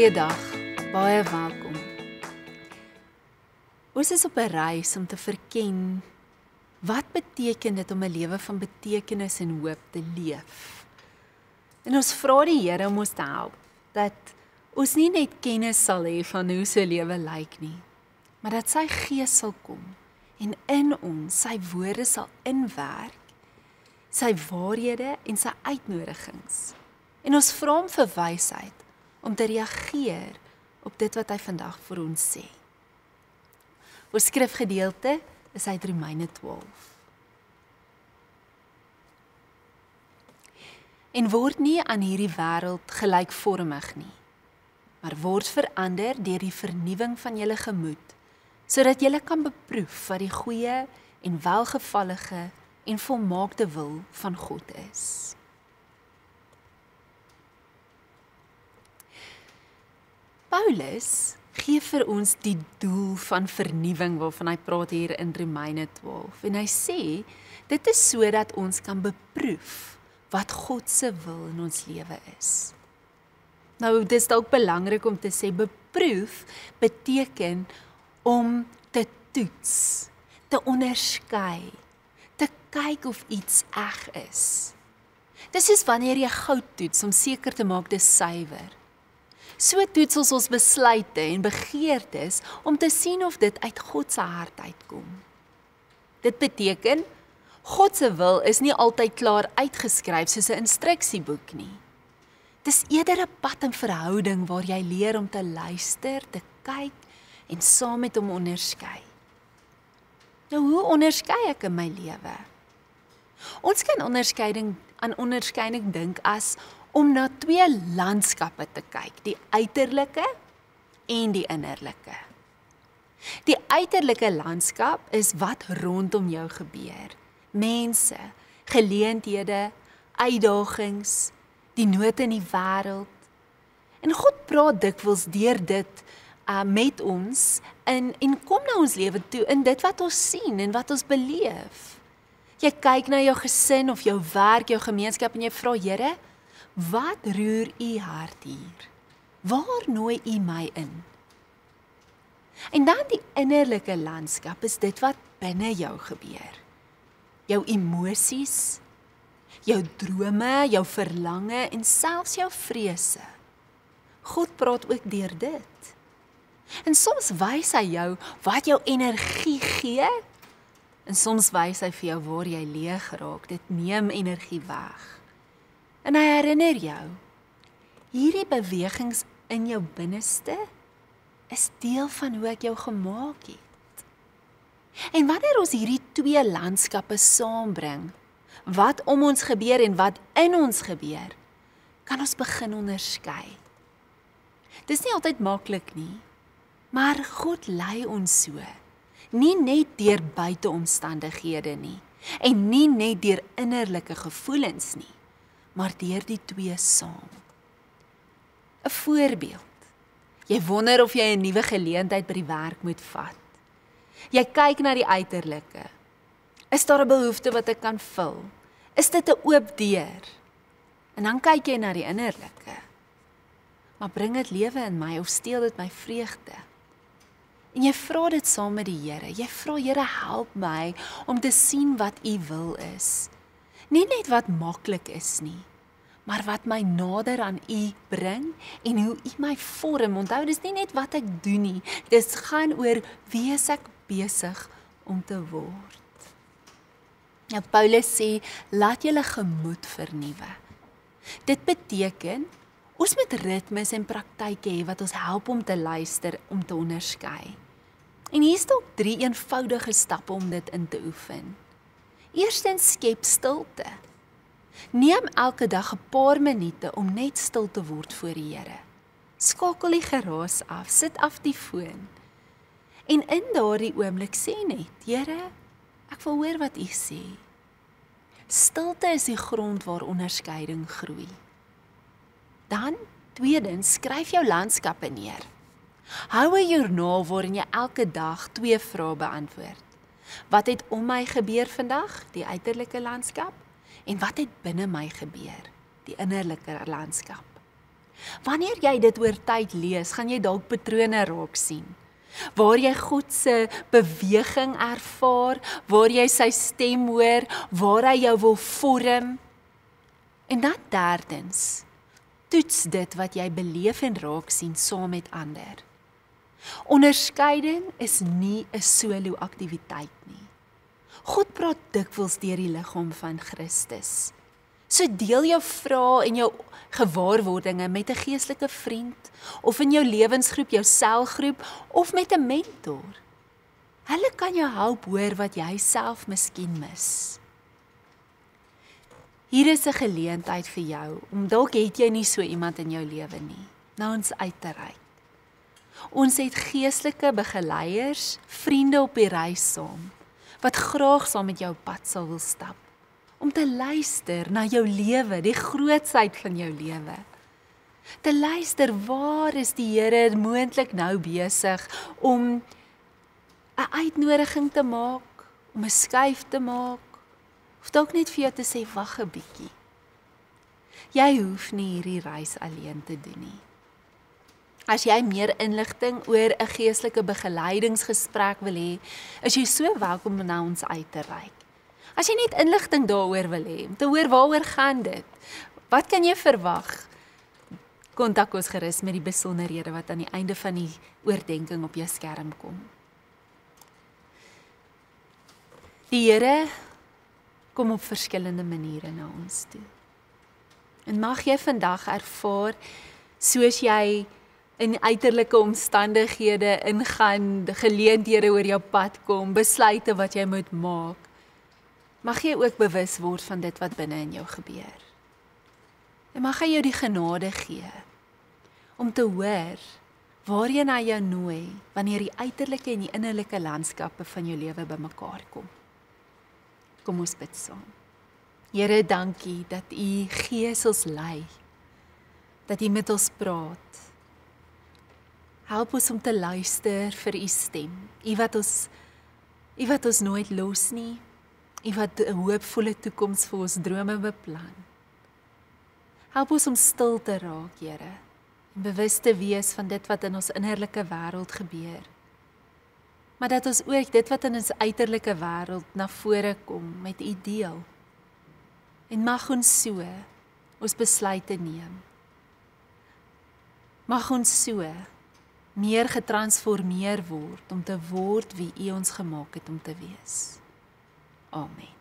Goeiedag, baie welkom. Ons is op 'n reis om te verken wat beteken dit om 'n lewe van betekenis en hoop te leef. En ons vra die Here om ons te help, dat ons nie net kennis sal hê van hoe so 'n lewe lyk nie, maar dat sy Gees sal kom en in ons sy woorde sal inwerk, sy waarhede en sy uitnodigings. En ons vra hom vir wysheid om te reageer op dit wat hy vandag vir ons sê. Ons skrifgedeelte is uit Romeine 12. En word nie aan hierdie wêreld gelykvormig nie, maar word verander deur die vernuwing van julle gemoed, sodat julle kan beproef wat die goeie en welgevallige en volmaakte wil van God is. Paulus gee vir ons die doel van vernuwing waarvan hy praat hier in Romeine 12. En hy sê, dit is sodat ons kan beproef wat God se wil in ons lewe is. Nou, dit is dalk belangrik om te sê, beproef beteken om te toets, te onderskei, te kyk of iets reg is. Dis soos wanneer jy goud toets om seker te maak dis suiwer. So toets ons besluite en begeertes om te sien of dit uit God se hart uitkom. Dit beteken, God se wil is nie altyd klaar uitgeskryf soos 'n instruksieboek nie. Dis eerder 'n pad in verhouding waar jy leer om te luister, te kyk en saam met hom onderskei. Nou, hoe onderskei ek in my lewe? Ons kan aan onderskeiding dink as om na twee landskappe te kyk, die uiterlike en die innerlike. Die uiterlike landskap is wat rondom jou gebeur. Mense, geleenthede, uitdagings, die nood in die wêreld. En God praat dikwels deur dit met ons en kom na ons lewe toe in dit wat ons sien en wat ons beleef. Jy kyk na jou gesin of jou werk, jou gemeenskap en jy vra, Here, wat roer u hart hier? Waar nooi u my in? En dan die innerlike landskap is dit wat binne jou gebeur. Jou emosies, jou drome, jou verlange en selfs jou vrese. God praat ook deur dit. En soms wys hy jou wat jou energie gee, en soms wys hy vir jou waar jy leeg raak. Dit neem energie weg. En hy herinner jou, hierdie bewegings in jou binneste is deel van hoe ek jou gemaak het. En wanneer ons hierdie twee landskappe saambring, wat om ons gebeur en wat in ons gebeur, kan ons begin onderskei. Dis nie altyd maklik nie, maar God lei ons so, nie net deur buiteomstandighede nie, en nie net deur innerlike gevoelens nie, maar deur die twee saam. 'n Voorbeeld. Jy wonder of jy 'n nuwe geleentheid by die werk moet vat. Jy kyk na die uiterlike. Is daar 'n behoefte wat ek kan vul? Is dit 'n oop deur? En dan kyk jy na die innerlike. Maar bring dit lewe in my of steel dit my vreugde? En jy vra dit saam met die Here. Jy vra, Here, help my om te sien wat u wil is. Nie net wat maklik is nie, maar wat my nader aan u bring en hoe u my vorm. Onthou, dis nie net wat ek doen nie, dis gaan oor wie is ek besig om te word. Nou, Paulus sê, laat julle gemoed vernuwe. Dit beteken, ons moet ritmes en praktyke hê wat ons help om te luister, om te onderskei. En hier is ook 3 eenvoudige stappe om dit in te oefen. Eerstens, skep stilte. Neem elke dag 'n paar minute om net stil te word voor die Here. Skakel die geraas af, sit af die foon. En in daardie oomblik sê net, Here, ek wil hoor wat u sê. Stilte is die grond waar onderskeiding groei. Dan, tweedens, skryf jou landskappe neer. Hou 'n joernaal waarin jy elke dag 2 vrae beantwoord. Wat het om my gebeur vandag, die uiterlike landskap? En wat het binne my gebeur, die innerlike landskap? Wanneer jy dit oor tyd lees, gaan jy dalk patrone raak sien. Waar jy God se beweging ervaar, waar jy sy stem hoor, waar hy jou wil vorm. En dan derdens, toets dit wat jy beleef en raak sien saam met ander. Onderskeiding is nie 'n solo aktiwiteit nie. God praat dikwels deur die liggaam van Christus. So deel jou vrae en jou gewaarwordinge met 'n geestelike vriend, of in jou lewensgroep, jou selgroep, of met 'n mentor. Hulle kan jou help hoor wat jy self miskien mis. Hier is 'n geleentheid vir jou, om dalk het jy nie so iemand in jou lewe nie, na ons uit te reik. Ons het geestelike begeleiers, vriende op die reis saam, wat graag saam met jou pad sal wil stap, om te luister na jou lewe, die grootsheid van jou lewe. Te luister, waar is die Here moontlik nou besig om 'n uitnodiging te maak, om 'n skuif te maak, of dalk net vir jou te sê, wag 'n bietjie. Jy hoef nie hierdie reis alleen te doen nie. As jy meer inligting oor 'n geestelike begeleidingsgesprek wil hê, is jy so welkom om na ons uit te reik. As jy net inligting daaroor wil hê, om te hoor waaroor gaan dit, wat kan jy verwag? Kontak ons gerus met die besonderhede wat aan die einde van die oordeenking op jou skerm kom. Die Here kom op verskillende maniere na ons toe. En mag jy vandag ervaar, soos jy in uiterlike omstandighede ingaan, geleenthede oor jou pad kom, besluite wat jy moet maak, mag jy ook bewus word van dit wat binne in jou gebeur. En mag hy jou die genade gee, om te hoor, waarheen hy jou nooi, wanneer die uiterlike en die innerlike landskappe van jou lewe bymekaar kom. Kom ons bid saam. Here, dankie dat U Gees ons lei, dat U met ons praat. Help ons om te luister vir U stem, U wat ons nooit los nie, U wat 'n hoopvolle toekoms vir ons drome beplan. Help ons om stil te raak, Here, en bewus te wees van dit wat in ons innerlike wêreld gebeur. Maar dat ons ook dit wat in ons uiterlike wêreld na vore kom met U deel. En mag ons so ons besluite neem. Mag ons so meer getransformeer word om te word wie U ons gemaak het om te wees. Amen.